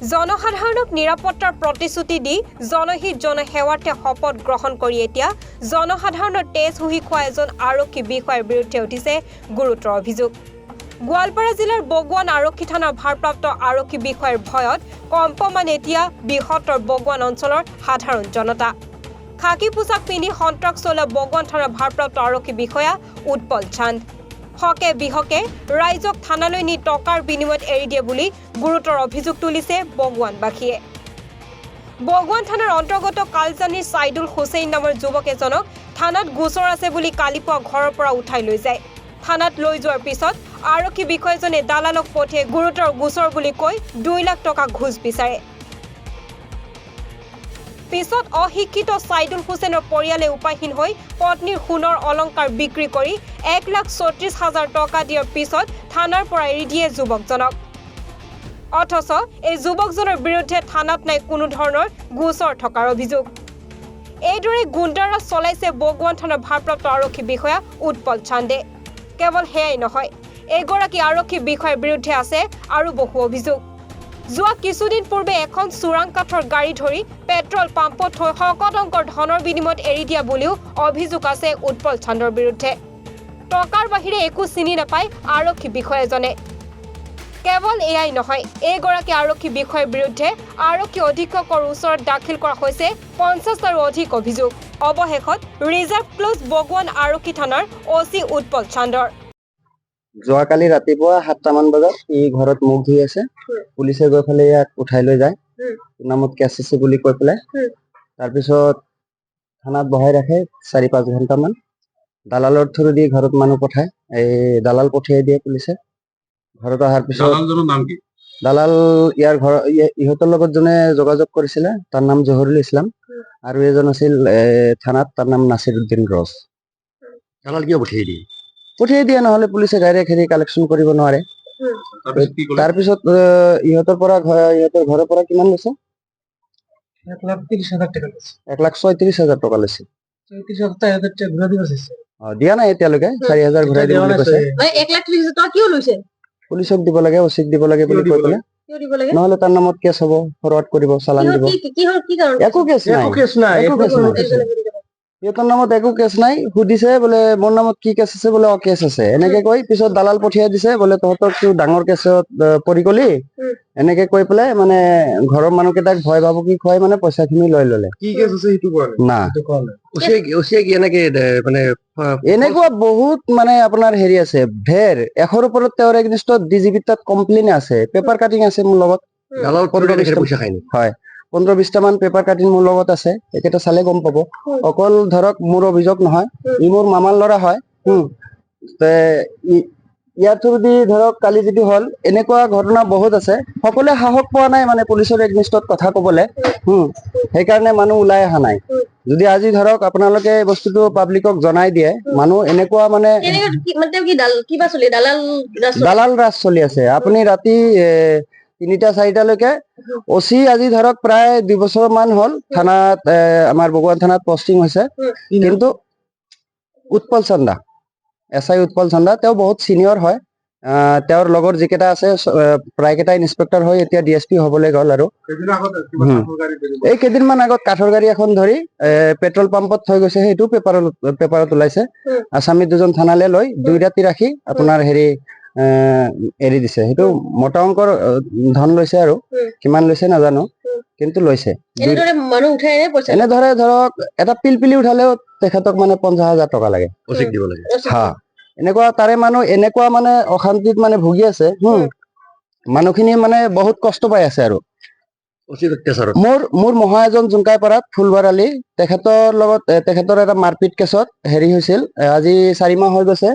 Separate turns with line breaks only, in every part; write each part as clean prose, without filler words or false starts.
জনসাধাৰণক নিৰাপত্তাৰ প্ৰতিশ্ৰুতি দি জনহিত জনসেৱাৰ্থে শপত গ্ৰহণ কৰি এতিয়া জনসাধাৰণৰ তেজ হুহি খোৱা এজন আৰক্ষী বিষয়াৰ বিৰুদ্ধে উঠিছে গুৰুতৰ অভিযোগ। গোৱালপাৰা জিলাৰ বগুৱান আৰক্ষী থানাৰ ভাৰপ্ৰাপ্ত আৰক্ষী বিষয়াৰ ভয়ত কম্পমান এতিয়া বৃহত্তৰ বগুৱান অঞ্চলৰ সাধাৰণ জনতা। খাকী পোছাক পিন্ধি সন্ত্ৰাস চলোৱা বগুৱান থানাৰ ভাৰপ্ৰাপ্ত আৰক্ষী বিষয়া উৎপল চান্দ হকে বিহকে ৰাইজক থানালৈ নি টকাৰ বিনিময়ত এৰি দিয়ে বুলি গুৰুতৰ অভিযোগ তুলিছে বগুৱানবাসীয়ে। বগুৱান থানাৰ অন্তৰ্গত কালজানিৰ ছাইদুল হুছেইন নামৰ যুৱক এজনক থানাত গোচৰ আছে বুলি কালি পুৱা ঘৰৰ পৰা উঠাই লৈ যায়। থানাত লৈ যোৱাৰ পিছত আৰক্ষী বিষয়াজনে দালালক পঠিয়াই গুৰুতৰ গোচৰ বুলি কৈ 2 লাখ টকা ঘোচ বিচাৰে। পিছত অশিক্ষিত ছাইদুল হুছেইনৰ পৰিয়ালে উপায়হীন হৈ পত্নীৰ সোণৰ অলংকাৰ বিক্ৰী কৰি 1,34,000 টকা দিয়াৰ পিছত থানাৰ পৰা এৰি দিয়ে যুৱকজনক। অথচ এই যুৱকজনৰ বিৰুদ্ধে থানাত নাই কোনো ধৰণৰ গোচৰ থকাৰ অভিযোগ। এইদৰে গুণ্ডাৰাজ চলাইছে বগুৱান থানাৰ ভাৰপ্ৰাপ্ত আৰক্ষী বিষয়া উৎপল চান্দে। কেৱল সেয়াই নহয়, এইগৰাকী আৰক্ষী বিষয়াৰ বিৰুদ্ধে আছে আৰু বহু অভিযোগ। যোৱা কিছুদিন পূৰ্বে এখন চোৰাং কাঠৰ গাড়ী ধৰি পেট্ৰল পাম্পত থৈ শকত অংকৰ ধনৰ বিনিময়ত এৰি দিয়া বুলিও অভিযোগ আছে উৎপল চান্দৰ বিৰুদ্ধে। টকাৰ বাহিৰে একো চিনি নাপায় আৰক্ষী বিষয়াজনে। কেৱল এয়াই নহয়, এইগৰাকী আৰক্ষী বিষয়াৰ বিৰুদ্ধে আৰক্ষী অধীক্ষকৰ ওচৰত দাখিল কৰা হৈছে 50টাৰো অধিক অভিযোগ। অৱশেষত ৰিজাৰ্ভ ক্লোজ বগুৱান আৰক্ষী থানাৰ অচি উৎপল চান্দৰ।
যোৱাকালি ৰাতিপুৱা 7টামান বজাত ই ঘৰত মুখ ধুই আছে, পুলিচে গৈ পেলাই ইয়াক উঠাই লৈ যায়। নামত কেছ আছে বুলি কৈ পেলাই তাৰপিছত থানাত বহাই ৰাখে 4-5 ঘণ্টামান। দালালৰ থ্ৰু দি ঘৰত মানুহ পঠায়, এই দালাল পঠিয়াই দিয়ে পুলিচে। ঘৰত অহাৰ পিছত দালাল ইয়াৰ ঘৰ ইহঁতৰ লগত যোনে যোগাযোগ কৰিছিলে তাৰ নাম জহুৰুল ইছলাম আৰু এজন আছিল থানাত, তাৰ নাম নাছিৰুদ্দিন ৰছ। দালাল কিয় পঠিয়াই দিয়ে নহলে পুলিচে ডাইৰেক্ট হেৰি কালেকশ্যন কৰিব নোৱাৰে। তাৰপিছত ইহঁতৰ ঘৰৰ পৰা কিমান লৈছে?
1,30,000 টাকা লৈছে।
1,36,000 টকা লৈছে।
34,000 টাকা ঘূৰাই দিব আছে।
দিয়া নাই এতিয়ালৈকে, 4,000 ঘূৰাই দিব বুলি কৈছে।
1,30,000 টকা কিয় লৈছে?
পুলিচক দিব লাগে, ওচিক দিব লাগে বুলি কৈ পেলাই।
কিয় দিব লাগে?
নহলে তাৰ নামত কেছ হ'ব, ফৰৱাৰ্ড কৰিব, চালান দিব।
কি কাৰণ?
একো কেছ নাই। সিহঁতৰ নামত একো কেছ নাই। সুধিছে বোলে মোৰ নামত কি কেছ আছে, বোলে কেছ আছে এনেকে কৈ পিছত দালাল পঠিয়াই দিছে বোলে তহঁতৰ তো ডাঙৰ কেছত পৰি গলি, এনেকে কৈ পেলাই মানে ঘৰৰ মানুহকেইটাক ভয় ভাবুকি খুৱাই মানে পইচাখিনি লৈ ললে।
কি কেছ আছে সেইটো কোৱা
না
মানে
এনেকুৱা বহুত মানে আপোনাৰ হেৰি আছে ঢেৰ। 100ৰ ওপৰত তেওঁৰ এগেইনষ্টত ডিজিপি তাত কমপ্লেইন আছে, পেপাৰ কাটিং আছে মোৰ লগত। হয়, 15-20টা মান পেপাৰ কাটিং মোৰ লগত আছে, একেটা চালে গম পাব। অকল ধৰক মোৰ অভিযোগ নহয়, ই মোৰ মামাৰ ল'ৰা হয়। ইয়াৰ থ্ৰু দি ধৰক কালি যদি হ'ল, এনেকুৱা ঘটনা বহুত আছে। সকলোৱে সাহস পোৱা নাই মানে পুলিচৰ এগেইনষ্টত কথা কবলে, সেইকাৰণে মানুহ ওলাই অহা নাই। যদি আজি ধৰক আপোনালোকে বস্তুটো পাব্লিকক জনাই দিয়ে, মানুহ এনেকুৱা মানে দালাল ৰাজ চলি আছে। আপুনি ৰাতি 3টা-4টালৈকে অচি আজি ধৰক প্ৰায় 2 বছৰ মান হ'ল থানাত, আমাৰ বগুৱান থানাত পষ্টিং হৈছে। কিন্তু উৎপল চান্দা, SI উৎপল চান্দা, তেওঁ বহুত চিনিয়ৰ হয়। তেওঁৰ লগৰ যিকেইটা আছে প্ৰায়কেইটা ইন্সপেক্টৰ হৈ এতিয়া DSP হবলৈ গ'ল। আৰু এই কেইদিনমান আগত কাঠৰ গাড়ী এখন ধৰি পেট্ৰল পাম্পত থৈ গৈছে, সেইটো পেপাৰত ওলাইছে। আসামী 2জন থানালৈ লৈ 2 ৰাতি ৰাখি আপোনাৰ হেৰি এৰি দিছে। সেইটো মোটা অংকৰ ধন লৈছে, আৰু কিমান লৈছে নাজানো, কিন্তু লৈছে। এনেদৰে ধৰক এটা পিলপিলি উঠালেও তেখেতক মানে 50,000 টকা লাগে, এনেকুৱা। তাৰে মানুহ এনেকুৱা মানে অশান্তিত মানে ভুগি আছে। মানুহখিনি মানে বহুত কষ্ট পাই আছে। আৰু মোৰ মহা এজন জোনকাইপাৰাত ফুলবাৰ আলি, তেখেতৰ এটা মাৰপিট কেছত হেৰি হৈছিল, আজি 4 মাহ হৈ গৈছে।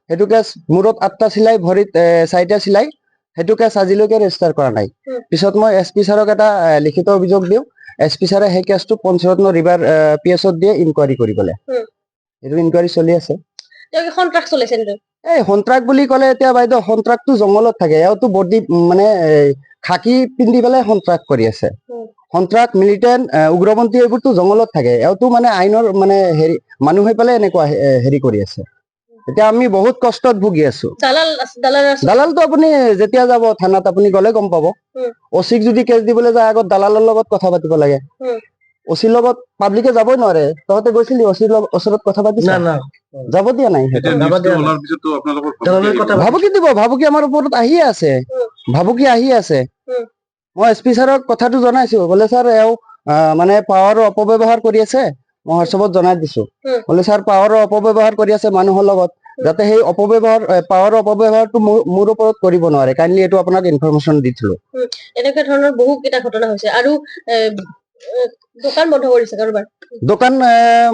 সেইটো কেছ মূৰত 8টা চিলাই, ভৰিত 4টা চিলাই, সেইটো কেছ আজিলৈকে ৰেজিষ্টাৰ কৰা নাই। পিছত মই SP ছাৰক এটা লিখিত অভিযোগ দিওঁ, SP ছাৰে সেই কেছটো পঞ্চৰত্ন ৰিভাৰ PS-ত দিয়ে ইনকুৱাৰী কৰিবলৈ। সেইটো ইনকুৱাৰী চলি আছে। এই সন্ত্ৰাস বুলি ক'লে এতিয়া বাইদেউ, সন্ত্ৰাসটো জংঘলত থাকে। এওঁতো বডি মানে খাকী পিন্ধি পেলাই সন্ত্ৰাস কৰি আছে। সন্ত্ৰাস, মিলিটেণ্ট, উগ্ৰপন্থী এইবোৰতো জংঘলত থাকে। এওঁতো মানে আইনৰ মানে হেৰি মানুহ হৈ পেলাই এনেকুৱা হেৰি কৰি আছে। এতিয়া আমি বহুত কষ্টত ভুগি আছো।
দালাল আছে।
দালালটো আপুনি যেতিয়া যাব থানাত আপুনি গলে গম পাব। অচিক যদি কেছ দিবলৈ যায় আগত দালালৰ লগত কথা পাতিব লাগে। অচিৰ লগত পাব্লিকে যাবই নোৱাৰে। তহঁতে গৈছিলি অচিৰ ওচৰত কথা পাতিছ?
না না
যাব দিয়া নাই। ভাবুকি দিব, ভাবুকি আমাৰ ওপৰত আহিয়ে আছে, ভাবুকি আহি আছে। মই SP ছাৰক কথাটো জনাইছো, বোলে ছাৰ এওঁ মানে পাৱাৰৰ অপব্যৱহাৰ কৰি আছে। মই হোৱাটছএপত জনাই দিছো, বোলে ছাৰ পাৱাৰৰ অপব্যৱহাৰ কৰি আছে মানুহৰ লগত, যাতে সেই পাৱাৰৰ অপব্যৱহাৰটো মোৰ ওপৰত কৰিব নোৱাৰে। কাইণ্ডলি এইটো আপোনাক ইনফৰমেশ্যন দিছিলো।
এনেকুৱা ধৰণৰ বহু কেইটা ঘটনা হৈছে আৰু দোকান বন্ধ কৰিছে কাৰোবাৰ।
দোকান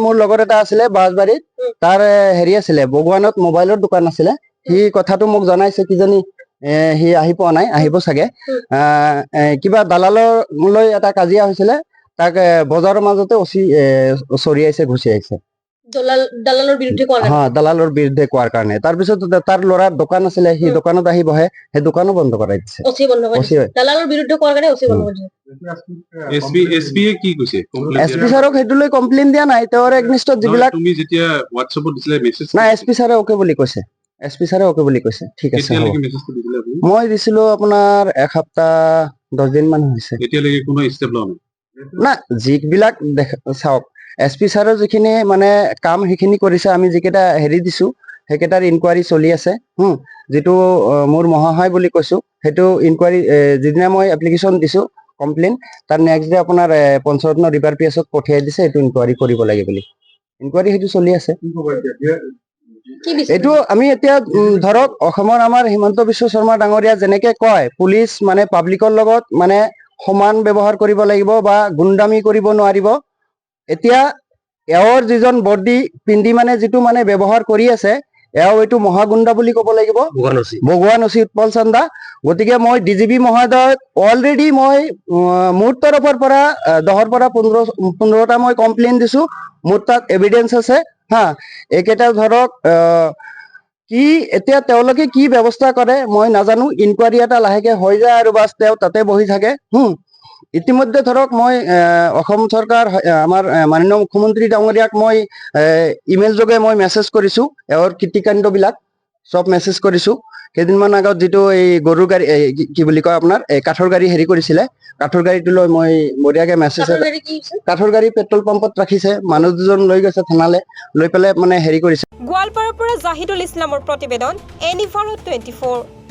মোৰ লগৰ এটা আছিলে বাঁশবাৰীত, তাৰ হেৰি আছিলে বগোৱানত মোবাইলৰ দোকান আছিলে। সি কথাটো মোক জনাইছে, কিজানি সি আহি পোৱা নাই, আহিব চাগে। কিবা দালালৰ লৈ এটা কাজিয়া হৈছিলে, তাক বজাৰৰ মাজতে চৰিয়াইছে, ঘুচি আহিছে।
দালালৰ বিৰুদ্ধে কোৱা
হা, দালালৰ বিৰুদ্ধে কোৱাৰ কাৰণে। তাৰপিছত তাৰ ল'ৰাৰ দোকান আছিলে, সি দোকানত আহি বহে, সেই দোকানো বন্ধ কৰাই দিছে।
অচি বন্ধ কৰি দিছে। দালালৰ বিৰুদ্ধে কোৱাৰ কাৰণে অচি বন্ধ কৰি দিছে।
SP ছাৰক সেইটো লৈ কমপ্লেইন দিয়া নাই। তেওঁৰ এগনিষ্টত যিবিলাক নাই, SP ছাৰে অকে বুলি কৈছে। SP ছাৰে অকে বুলি কৈছে। ঠিক আছে, মই দিছিলো আপোনাৰ 1 সপ্তাহ 10 দিন মান হৈছে। না, যিবিলাক চাওক, SP ছাৰৰ যিখিনি মানে কাম সেইখিনি কৰিছে। আমি যিকেইটা হেৰি দিছো সেইকেইটাৰ ইনকুৱাৰী চলি আছে। যিটো মোৰ মহাশয় বুলি কৈছো, সেইটো ইনকুৱাৰী যিদিনা মই এপ্লিকেশ্যন দিছো কমপ্লেইন, তাৰ নেক্সট ডে আপোনাৰ পঞ্চৰত্ন ৰিভাৰ পিএছত পঠিয়াই দিছে, এইটো ইনকুৱাৰী কৰিব লাগে বুলি। ইনকুৱাৰী সেইটো চলি আছে। এইটো আমি এতিয়া ধৰক অসমৰ আমাৰ হিমন্ত বিশ্ব শৰ্মা ডাঙৰীয়া যেনেকে কয়, পুলিচ মানে পাব্লিকৰ লগত মানে সমান ব্যৱহাৰ কৰিব লাগিব বা গুণ্ডামি কৰিব নোৱাৰিব। এতিয়া এওঁৰ যিজন বৰ্দি পিন্ধি মানে যিটো মানে ব্যৱহাৰ কৰি আছে, এওঁ এইটো মহাগুণ্ডা বুলি ক'ব লাগিব, বগোৱান অচি উৎপল চান্দা। গতিকে মই DGP মহোদয়ক অলৰেডি মই মোৰ তৰফৰ পৰা 10ৰ পৰা 15টা মই কমপ্লেইন দিছো। মোৰ তাত এভিডেন্স আছে। হা, এইকেইটা ধৰক কি এতিয়া তেওঁলোকে কি ব্যৱস্থা কৰে মই নাজানো। ইনকুৱাৰী এটা লাহেকে হৈ যায় আৰু বাছ তেওঁ তাতে বহি থাকে। ইতিমধ্যে ধৰক মই অসম চৰকাৰ আমাৰ মাননীয় মুখ্যমন্ত্ৰী ডাঙৰীয়াক মই ইমেইল যোগে মই মেছেজ কৰিছো। এওঁৰ কীৰ্তিকাণ্ডবিলাক চব মেছেজ কৰিছো। কেইদিনমান আগত যিটো এই গৰুৰ গাড়ী কি বুলি কয় আপোনাৰ এই কাঠৰ গাড়ী হেৰি কৰিছিলে, কাঠৰ গাড়ীটো লৈ মই বঢ়িয়াকে মেছেজ, কাঠৰ গাড়ী পেট্ৰল পাম্পত ৰাখিছে, মানুহ দুজন লৈ গৈছে থানালে, লৈ পেলাই মানে হেৰি কৰিছে।
গোৱালপাৰাৰ পৰা জাহিদুল ইছলামৰ প্ৰতিবেদন, NE24।